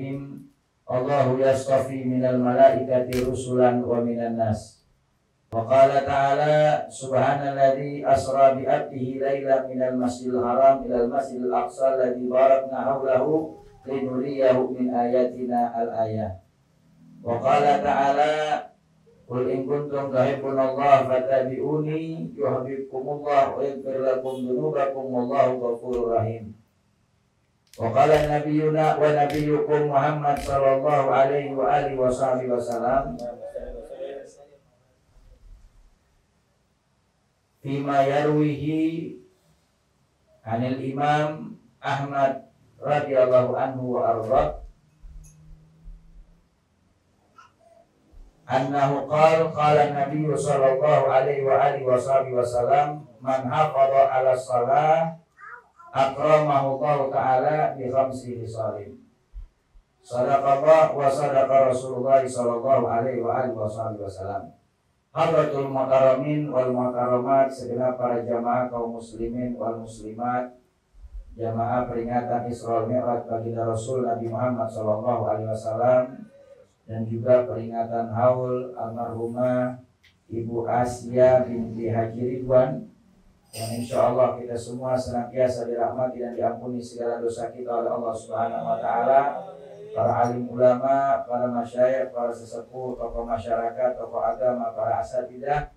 Ibrahim, Allahu yastafi minal malaikati rusulan wa minan nas. Wa qala ta'ala subhanalladzi asra bi 'abdihi lailan minal masjidil haram ilal masjidil aqsa alladzi barakna hawlahu linuriyahu min ayatina al-ayah. Wa qala ta'ala qul in kuntum tuhibbunallaha fattabi'uni yuhibbukumullah wa yaghfir lakum dzunubakum wallahu ghafurur rahim. Wa qala nabiyyuna wa nabiyyukum Muhammad sallallahu alaihi wa alihi wasallam fima yarwihi anil Imam Ahmad radhiyallahu anhu wa arda annahu qala Nabi sallallahu alaihi wa alihi wasallam man hafadha ala shalah akramahu Allah ta'ala bi khamsi hisalin. Sadaqallah wa sadaqa Rasulullah sallallahu alaihi wa alihi wasallam. Hadratul mukarramin wal mukarramat, segenap para jamaah kaum muslimin wal muslimat, jamaah peringatan Isra Mi'raj baginda Rasul Nabi Muhammad sallallahu alaihi wasallam, dan juga peringatan haul almarhumah Ibu Asia binti Haji Ridwan, yang insya Allah kita semua senantiasa dirahmati dan diampuni segala dosa kita oleh Allah Subhanahu wa Ta'ala. Para alim ulama, para masyayikh, para sesepuh, tokoh masyarakat, tokoh agama, para asatidzah,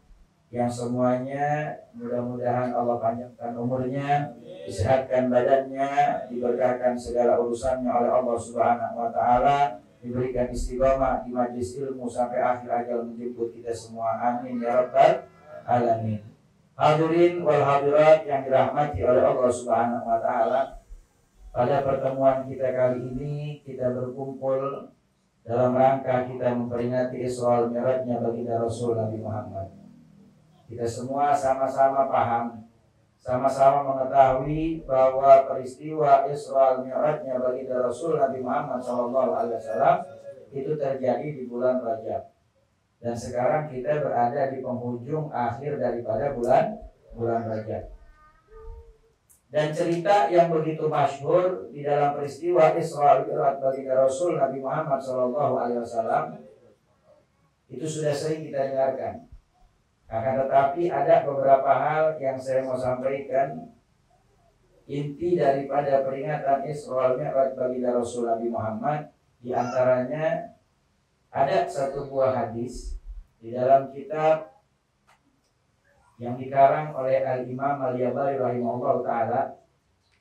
yang semuanya mudah-mudahan Allah panjangkan umurnya, disehatkan badannya, diberkahkan segala urusannya oleh Allah Subhanahu wa Ta'ala, diberikan istiqomah di majlis ilmu sampai akhir ajal menjemput kita semua. Amin ya rabbal alamin. Hadirin wal hadirat yang dirahmati oleh Allah Subhanahu wa Ta'ala, pada pertemuan kita kali ini kita berkumpul dalam rangka kita memperingati Isra Mi'rajnya baginda Rasul Nabi Muhammad. Kita semua sama-sama paham, sama-sama mengetahui bahwa peristiwa Isra Mi'rajnya baginda Rasul Nabi Muhammad SAW itu terjadi di bulan Rajab. Dan sekarang kita berada di penghujung akhir daripada bulan Rajab. Dan cerita yang begitu masyhur di dalam peristiwa Isra Mi'raj baginda Rasul Nabi Muhammad SAW itu sudah sering kita dengarkan. Akan tetapi ada beberapa hal yang saya mau sampaikan. Inti daripada peringatan Isra Mi'raj baginda Rasul Nabi Muhammad, di antaranya ada satu buah hadis di dalam kitab yang dikarang oleh Al-Imam Al-Yabari rahimahullah ta'ala,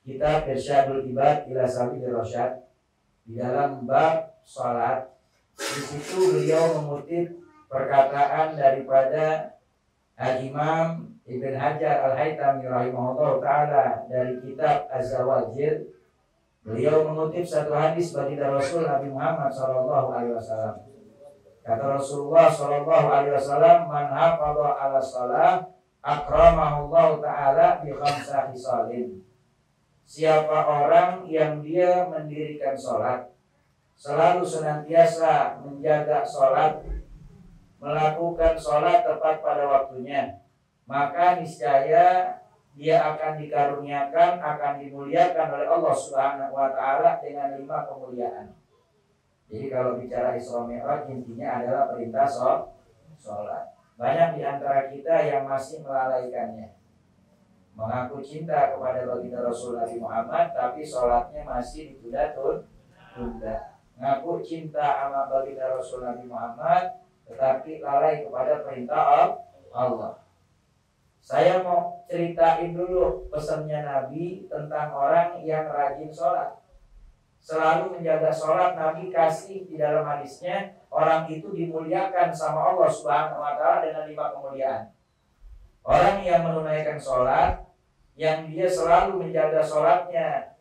kitab Irsyadul Ibad ila Sabilir Rasyad, di dalam bab salat. Di situ beliau mengutip perkataan daripada Al-Imam Ibn Hajar Al-Haytami rahimahullah ta'ala dari kitab Az-Zawajir. Beliau mengutip satu hadis baginda Rasul Nabi Muhammad sallallahu alaihi wasallam. Kata Rasulullah sallallahu alaihi wasallam, man hafadha ala shalah akramahullahu ta'ala bi khamsa hisalin. Siapa orang yang dia mendirikan sholat, selalu senantiasa menjaga sholat, melakukan sholat tepat pada waktunya, maka niscaya dia akan dikaruniakan, akan dimuliakan oleh Allah Subhanahu wa Ta'ala dengan 5 kemuliaan. Jadi kalau bicara Isra Mi'raj, intinya adalah perintah sholat. Banyak di antara kita yang masih melalaikannya, mengaku cinta kepada baginda Rasul Nabi Muhammad, tapi sholatnya masih ditunda-tunda. Ngaku cinta sama baginda Rasul Nabi Muhammad, tetapi lalai kepada perintah Allah. Saya mau ceritain dulu pesannya Nabi tentang orang yang rajin sholat, selalu menjaga sholat. Nabi kasih di dalam hadisnya, orang itu dimuliakan sama Allah Subhanahu wa Ta'ala dengan 5 kemuliaan. Orang yang menunaikan sholat, yang dia selalu menjaga sholatnya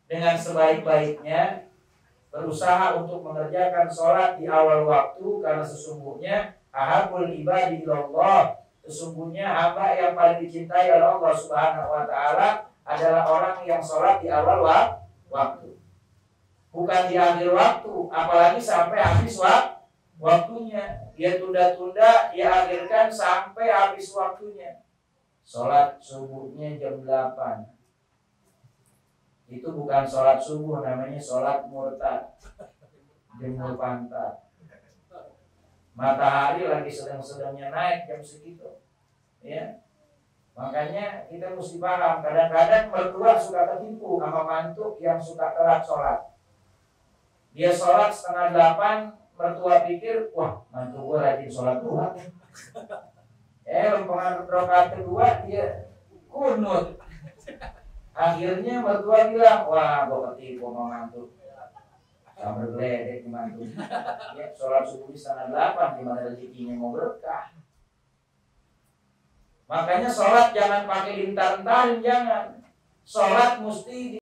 dengan sebaik-baiknya, berusaha untuk mengerjakan sholat di awal waktu, karena sesungguhnya ahabul ibadi ilallah, sesungguhnya hamba yang paling dicintai oleh Allah Subhanahu wa Ta'ala adalah orang yang sholat di awal waktu, bukan di akhir waktu, apalagi sampai habis waktunya. Dia tunda-tunda, dia akhirkan sampai habis waktunya. Sholat subuhnya jam 8, itu bukan sholat subuh, namanya sholat murtad. jemur pantat. Matahari lagi sedang-sedangnya naik jam segitu, ya. Makanya kita mesti paham. Kadang-kadang mertua suka ketipu sama mantu yang suka telat sholat. Dia sholat 7:30, mertua pikir, wah mantu gua rajin sholat duha. Lempengan rakaat kedua dia kunut. Akhirnya mertua bilang, wah gua ketipu sama mantu. Sampai geledek mantu. Ya, sholat subuh 7:30, gimana rezekinya mau berkah. Makanya sholat jangan pakai lintar-lintarin, jangan. Sholat mesti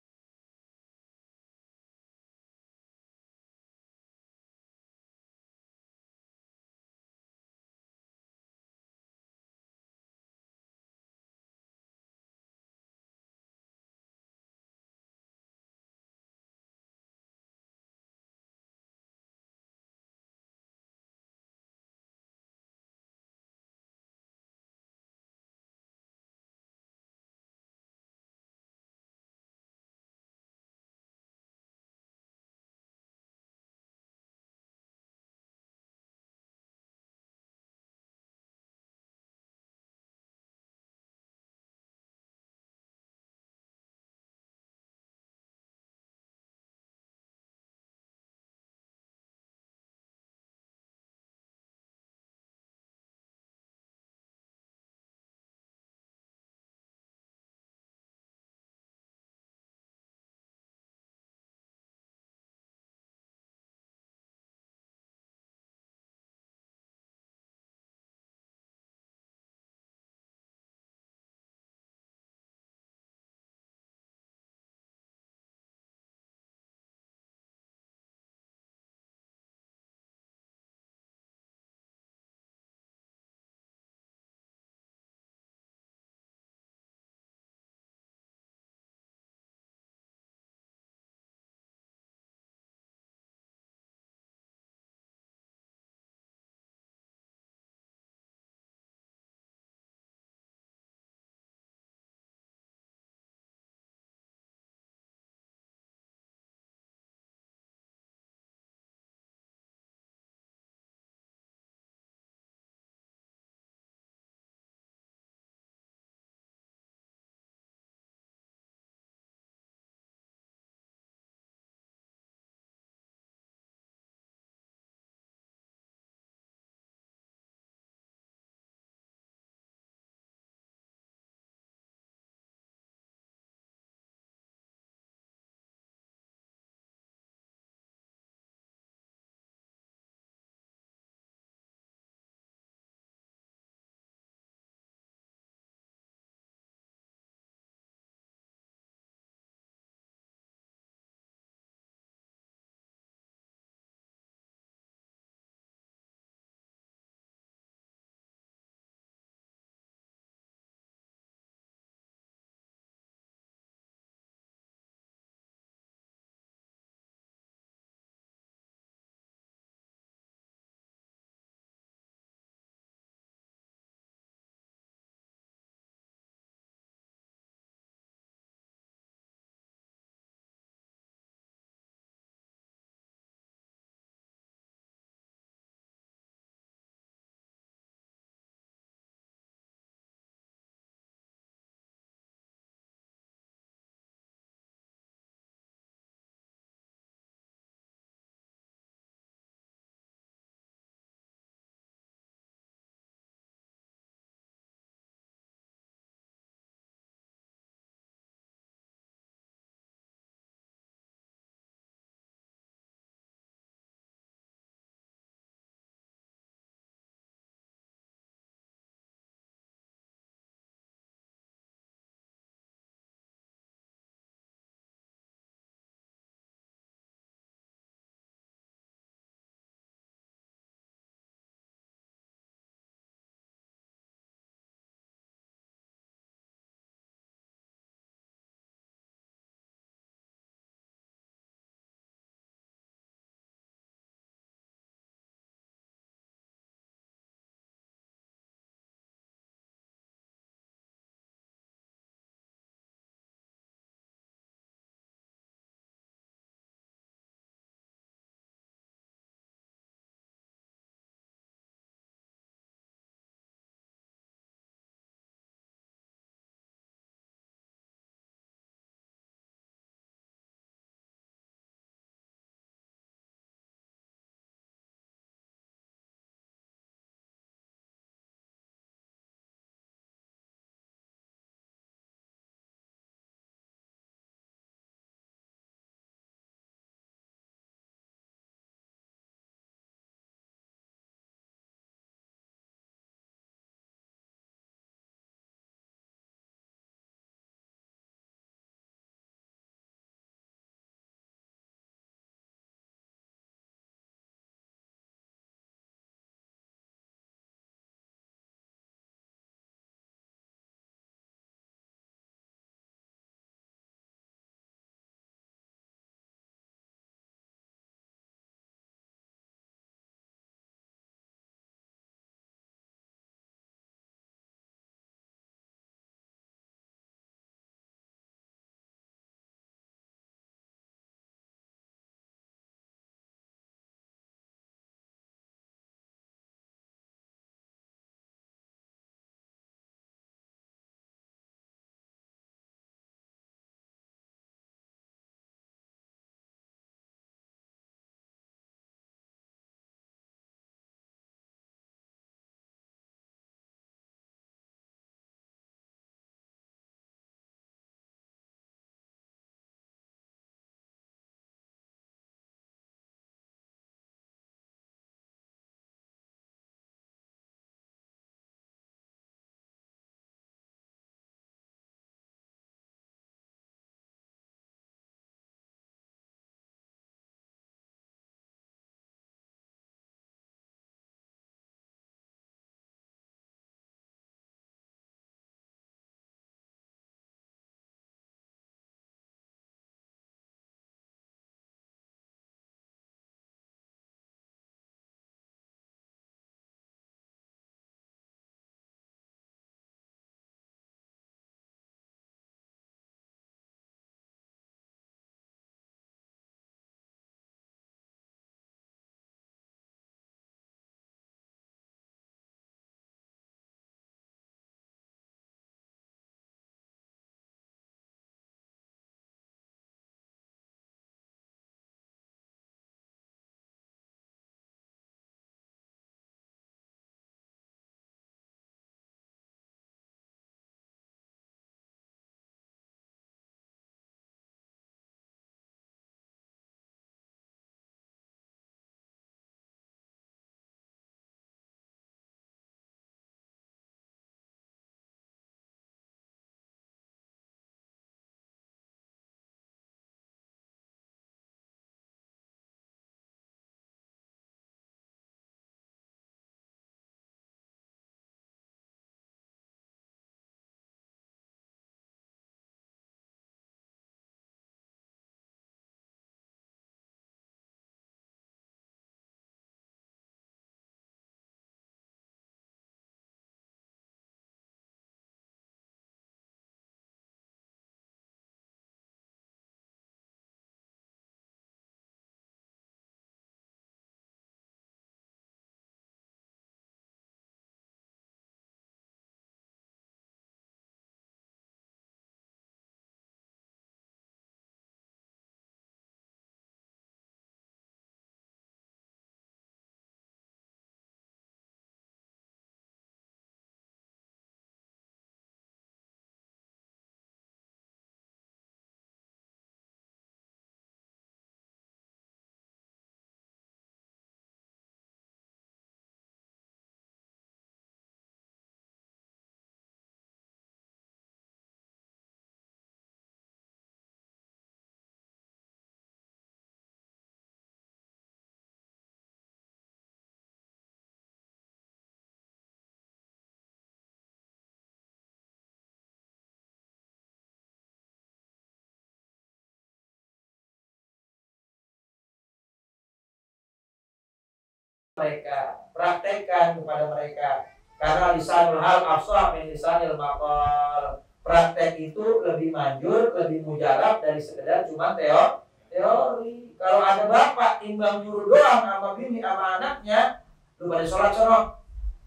mereka, praktekkan kepada mereka. Karena lisanul hal afsah min lisanil maqal. Praktek itu lebih manjur, lebih mujarab dari sekedar cuma teori. Kalau ada bapak timbang nyuruh doang sama bini sama anaknya, lu pada sholat sono,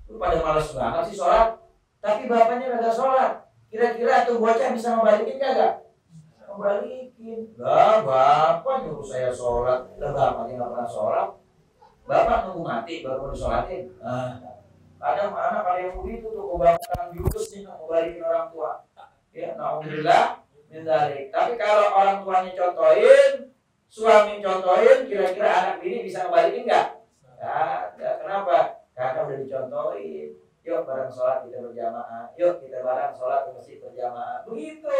lu pada malas banget sih sholat, tapi bapaknya kagak sholat, kira-kira tuh bocah bisa membalikin kagak? Membalikin. Lah bapak nyuruh saya sholat, lah bapaknya nggak pernah sholat, bapak nunggu mati baru disolatin. Kadang anak kalau yang begitu tuh kebanyakan jurus nih membalikin orang tua. Ya, alhamdulillah min dzalik. Tapi kalau orang tuanya contohin, suami contohin, kira-kira anak bini bisa ngebalikin enggak? Enggak. Kenapa? Karena udah dicontohin. Yuk bareng sholat kita berjamaah. Yuk kita bareng sholat ke masjid berjamaah. Begitu.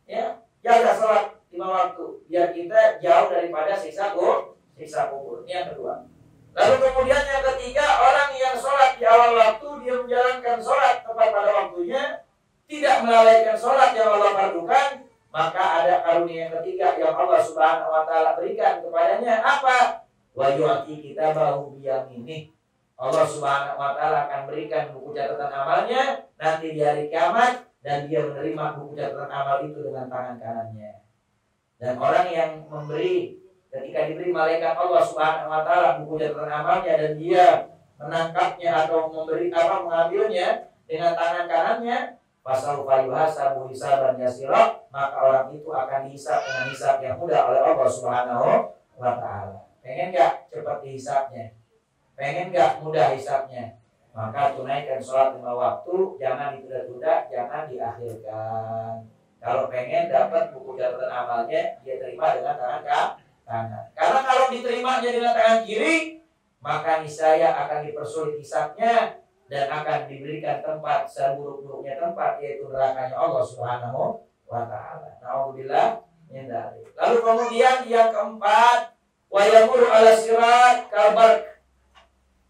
Ya, jaga sholat 5 waktu biar kita jauh daripada siksa kubur. Ini yang kedua. Lalu kemudian yang ketiga, orang yang sholat di awal waktu, dia menjalankan sholat tepat pada waktunya, tidak melalaikan sholat yang Allah fardukan, maka ada karunia yang ketiga yang Allah Subhanahu wa taala berikan kepadanya. Apa? Wa yu'ti kitabahu biyaminih. Allah Subhanahu wa taala akan berikan buku catatan amalnya nanti di hari kiamat, dan dia menerima buku catatan amal itu dengan tangan kanannya. Dan orang yang memberi, ketika diberi malaikat Allah Subhanahu wa taala buku catatan amalnya dan dia menangkapnya atau mengambilnya dengan tangan kanannya, pasal yuhasabu hisaban yasira, maka orang itu akan dihisab dengan hisab yang mudah oleh Allah Subhanahu wa taala. Pengen enggak cepat dihisabnya? Pengen enggak mudah hisabnya? Maka tunaikan sholat 5 waktu, jangan ditunda-tunda, jangan diakhirkan. Kalau pengen dapat buku catatan amalnya, dia terima dengan tangan kanan. Karena kalau diterimanya dengan tangan kiri, maka niscaya akan dipersulit hisabnya dan akan diberikan tempat seburuk-buruknya tempat, yaitu nerakanya Allah Subhanahu wa taala. Nauzubillah min dzalik. Lalu kemudian yang keempat, wa yamuru ala sirat kalbar.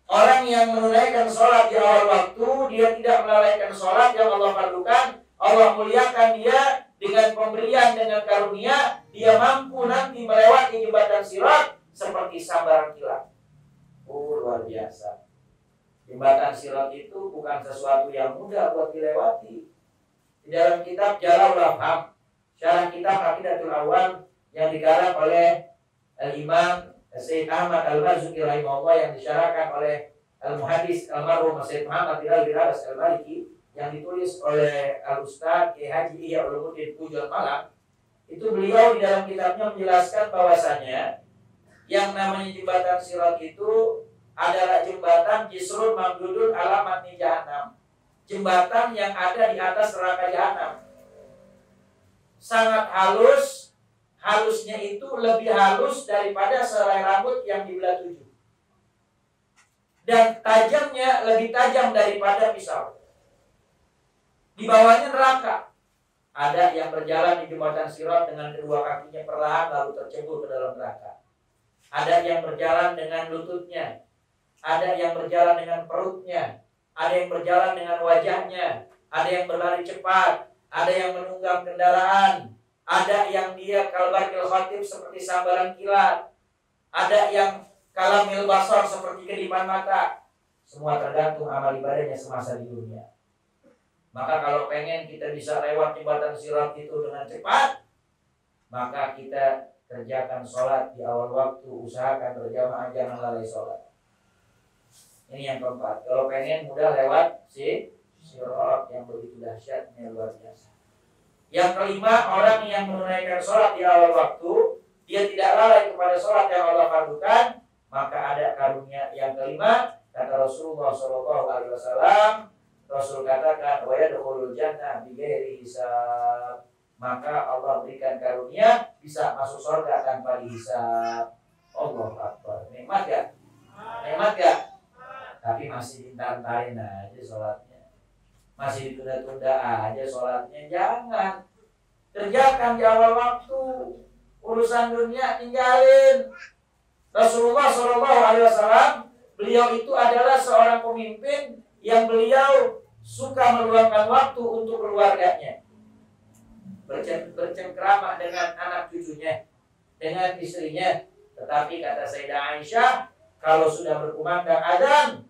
Orang yang menunaikan sholat di awal waktu, dia tidak melalaikan sholat yang Allah fardukan, Allah muliakan dia dengan pemberian, dengan karunia, dia mampu nanti melewati jembatan sirat seperti sambaran kilat. Luar biasa. Jembatan sirat itu bukan sesuatu yang mudah buat dilewati. Di dalam kitab Jalalaul Afham, syarah kitab Aqidatul Awwam yang digarap oleh Al-Imam Sayyid Ahmad Al-Marzuki rahimahullah, yang disyarahkan oleh Al-Muhaddis Al-Marhum Sayyid Muhammad bin Al-Abbas Al-Maliki, yang ditulis oleh Al-Ustaz Kiai Haji Ihya Ulumuddin Pujol Malang, itu beliau di dalam kitabnya menjelaskan bahwasanya yang namanya jembatan sirat itu adalah jembatan jisrun mamdudun ala matni jahannam. Jembatan yang ada di atas neraka jahanam. Sangat halus, halusnya itu lebih halus daripada selai rambut yang dibelah 7. Dan tajamnya lebih tajam daripada pisau. Di bawahnya neraka. Ada yang berjalan di jembatan sirat dengan kedua kakinya perlahan lalu tercebur ke dalam neraka. Ada yang berjalan dengan lututnya, ada yang berjalan dengan perutnya, ada yang berjalan dengan wajahnya, ada yang berlari cepat, ada yang menunggang kendaraan, ada yang dia kalbarkil khatib seperti sambaran kilat, ada yang kalamil basar seperti kedipan mata. Semua tergantung amal ibadahnya semasa di dunia. Maka kalau pengen kita bisa lewat jembatan sirat itu dengan cepat, maka kita kerjakan sholat di awal waktu, usahakan berjamaah, jangan lalai sholat. Ini yang keempat. Kalau pengen mudah lewat sirat yang begitu dahsyatnya, luar biasa. Yang kelima, orang yang menunaikan sholat di awal waktu, dia tidak lalai kepada sholat yang Allah fardukan, maka ada karunia yang kelima. Kata Rasulullah SAW, Rasul katakan, wa yadkhulul jannah bighairi hisab. Maka Allah berikan karunia bisa masuk surga tanpa dihisab. Allahu Akbar. Nikmat gak? Nikmat gak? Tapi masih ditantain aja sholatnya, masih ditunda-tunda aja sholatnya. Jangan. Kerjakan di awal waktu. Urusan dunia tinggalin. Rasulullah SAW, beliau itu adalah seorang pemimpin yang beliau suka meluangkan waktu untuk keluarganya, bercengkrama dengan anak cucunya, dengan istrinya. Tetapi kata Sayyidah Aisyah, Kalau sudah berkumandang adzan,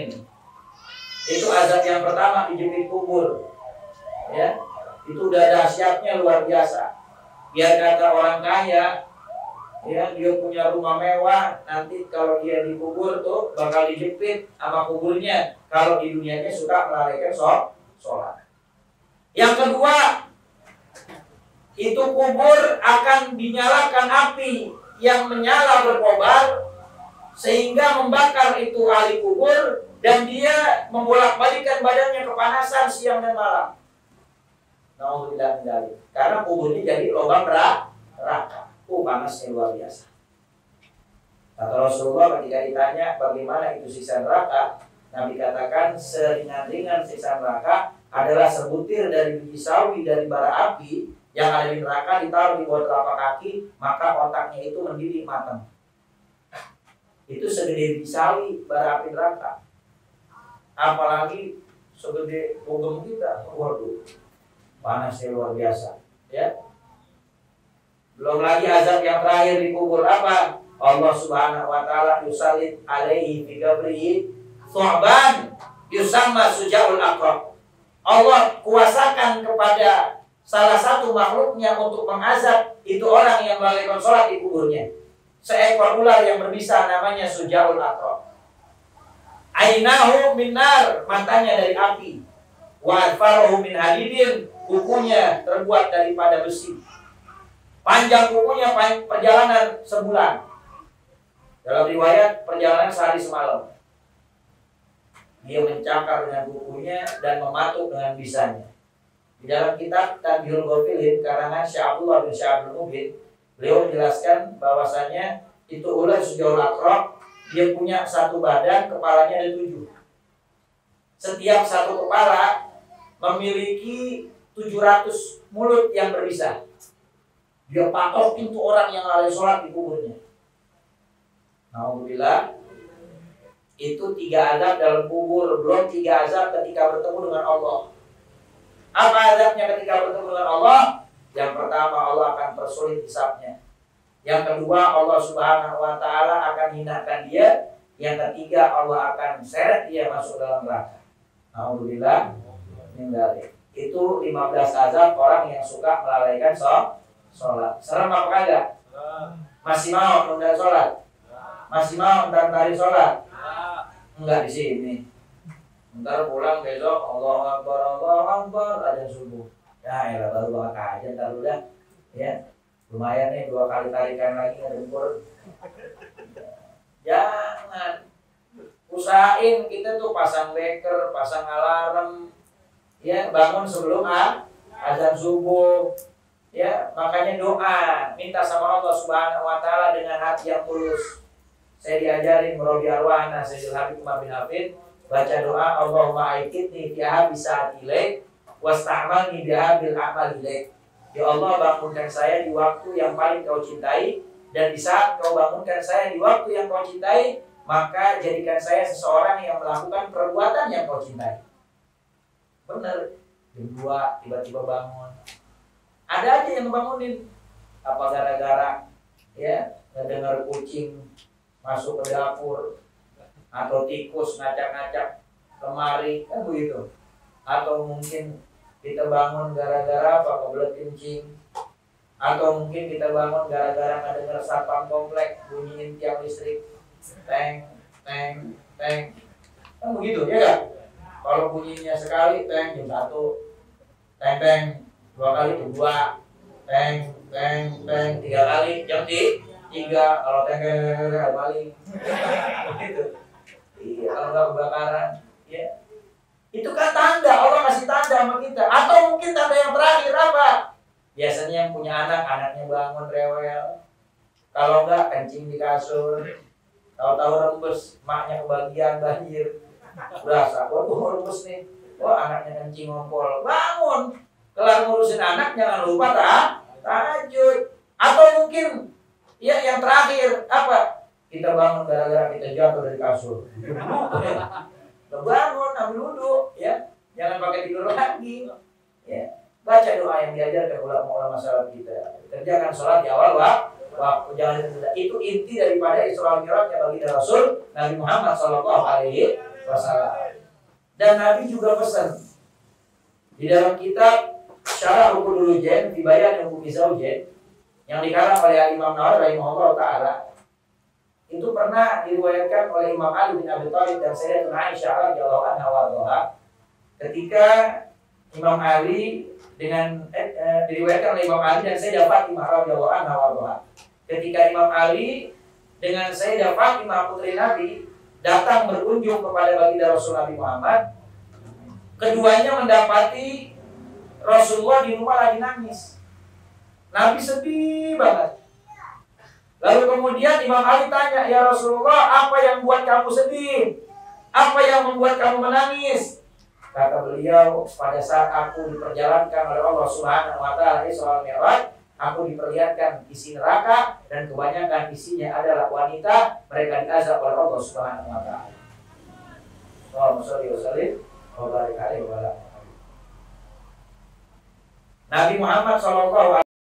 ini. Itu azab yang pertama, dijepit kubur. Ya, itu udah dahsyatnya luar biasa. Biar kata orang kaya, ya dia punya rumah mewah, nanti kalau dia dikubur tuh bakal dijepit sama kuburnya. Kalau di dunianya suka melalaikan sholat. Yang kedua, itu kubur akan dinyalakan api yang menyala berkobar sehingga membakar itu ahli kubur, dan dia membolak-balikkan badannya kepanasan siang dan malam. Nauzubillah min dzalik. Karena kuburnya jadi lubang neraka. Panasnya luar biasa. Kata Rasulullah ketika ditanya bagaimana itu siksa neraka, Nabi katakan seringan-ringan siksa neraka adalah sebutir dari biji sawi dari bara api yang ada di neraka ditaruh di bawah telapak kaki, maka otaknya itu mendidih matang. Itu segede biji sawi bara api neraka. Apalagi segede bogem kita, waduh, panasnya luar biasa, ya. Belum lagi azab yang terakhir di kubur apa? Allah Subhanahu wa taala yusallit alaihi fi qabrihi thu'ban yusamma sujaul aqrab. Allah kuasakan kepada salah satu makhluknya untuk mengazab itu orang yang melalaikan sholat di kuburnya. Seekor ular yang berbisa namanya sujaul aqrab. Ainahu min nar, matanya dari api. Wa adfarahu min hadidin, kukunya terbuat daripada besi. Panjang kukunya perjalanan sebulan. Dalam riwayat perjalanan sehari semalam. Dia mencakar dengan kukunya dan mematuk dengan bisanya. Di dalam kitab Tadbirul Ghafilin karangan Syekh Abdullah bin Syabdul Mubin, beliau menjelaskan bahwasanya itu ular sujaul aqrab, dia punya satu badan, kepalanya ada 7. Setiap satu kepala memiliki 700 mulut yang berbisa. Dia patok pintu orang yang lalai sholat di kuburnya. Alhamdulillah. Itu 3 azab dalam kubur, belum 3 azab ketika bertemu dengan Allah. Apa azabnya ketika bertemu dengan Allah? Yang pertama, Allah akan persulit hisabnya. Yang kedua, Allah Subhanahu wa taala akan hinakan dia. Yang ketiga, Allah akan seret dia masuk dalam neraka. Alhamdulillah. Itu 15 azab orang yang suka melalaikan sholat. Serem apa kagak? Masih mau nunda sholat? Masih mau ntar tari sholat? Enggak di sini. Ntar pulang besok Allahu Akbar azan subuh. Ya elah baru banget aja ntar udah. Ya. Lumayan nih 2 kali tarikan lagi ngedempur. Jangan. Usahain kita tuh pasang beker, pasang alarm. Ya, bangun sebelum azan subuh. Ya, makanya doa, minta sama Allah Subhanahu wa taala dengan hati yang tulus. Saya diajarin merobi arwana Sayyidul Habib Umar bin Hafid, baca doa Allahumma aikidni fi habis saat ilaik wasta'malni bi habil amal ilaik. Ya Allah, bangunkan saya di waktu yang paling kau cintai, dan di saat kau bangunkan saya di waktu yang kau cintai, maka jadikan saya seseorang yang melakukan perbuatan yang kau cintai. Benar. Jam 2 tiba-tiba bangun. Ada aja yang bangunin. Apa gara-gara ya dengar kucing masuk ke dapur, atau tikus ngacak-ngacak lemari, kan begitu. Atau mungkin kita bangun gara-gara apa, kebelet kencing. Atau mungkin kita bangun gara-gara ngedenger satpam komplek bunyiin tiang listrik, teng teng teng, kan begitu ya kan? Kalau bunyinya sekali teng jam 1, teng teng 2 kali jam 2, teng teng teng 3 kali jam 3, kalau teng balik begitu. Iya, kalau nggak kebakaran ya itu kan tanda, Allah kasih tanda sama kita. Atau mungkin tanda yang terakhir apa? Biasanya yang punya anak, anaknya bangun rewel. Kalau enggak kencing di kasur. Tahu-tahu rembes, maknya kebagian banjir. Berasa, waduh rembes nih. Wah anaknya kencing ngompol. Bangun. Kelar ngurusin anak, jangan lupa tahajud. Atau mungkin ya yang terakhir apa? Kita bangun gara-gara kita jatuh dari kasur. Bangun, ambil wudhu, ya. Jangan pakai tidur lagi. Ya. Baca doa yang diajarkan ulama-ulama salaf kita. Kerjakan sholat di awal waktu, jangan ditunda. Itu inti daripada Isra Mi'rajnya baginda Rasul Nabi Muhammad sallallahu alaihi wasallam. Dan Nabi juga pesan di dalam kitab Syarah Uqudul Jen fi Bayan Hukum Zaujain yang dikarang oleh Imam Nawawi rahimahullah taala, itu pernah diriwayatkan oleh Imam Ali bin Abi Thalib dan Sayyidatuna Aisyah radhiyallahu anha warḍaha, ketika Imam Ali diriwayatkan oleh Imam Ali dan Sayyidah Fatimah radhiyallahu anha warḍaha, ketika Imam Ali dengan Sayyidah Fatimah putri Nabi datang berkunjung kepada baginda Rasul Nabi Muhammad, keduanya mendapati Rasulullah di rumah lagi nangis. Nabi sedih banget. Lalu kemudian Imam Ali tanya, "Ya Rasulullah, apa yang buat kamu sedih? Apa yang membuat kamu menangis?" Kata beliau, "Pada saat aku diperjalankan oleh Allah Subhanahu wa taala Isra Mi'raj, aku diperlihatkan isi neraka dan kebanyakan isinya adalah wanita, mereka diazab oleh Allah Subhanahu wa taala." Allahumma shalli wa sallim wa barik alaihi wa ala Nabi Muhammad sallallahu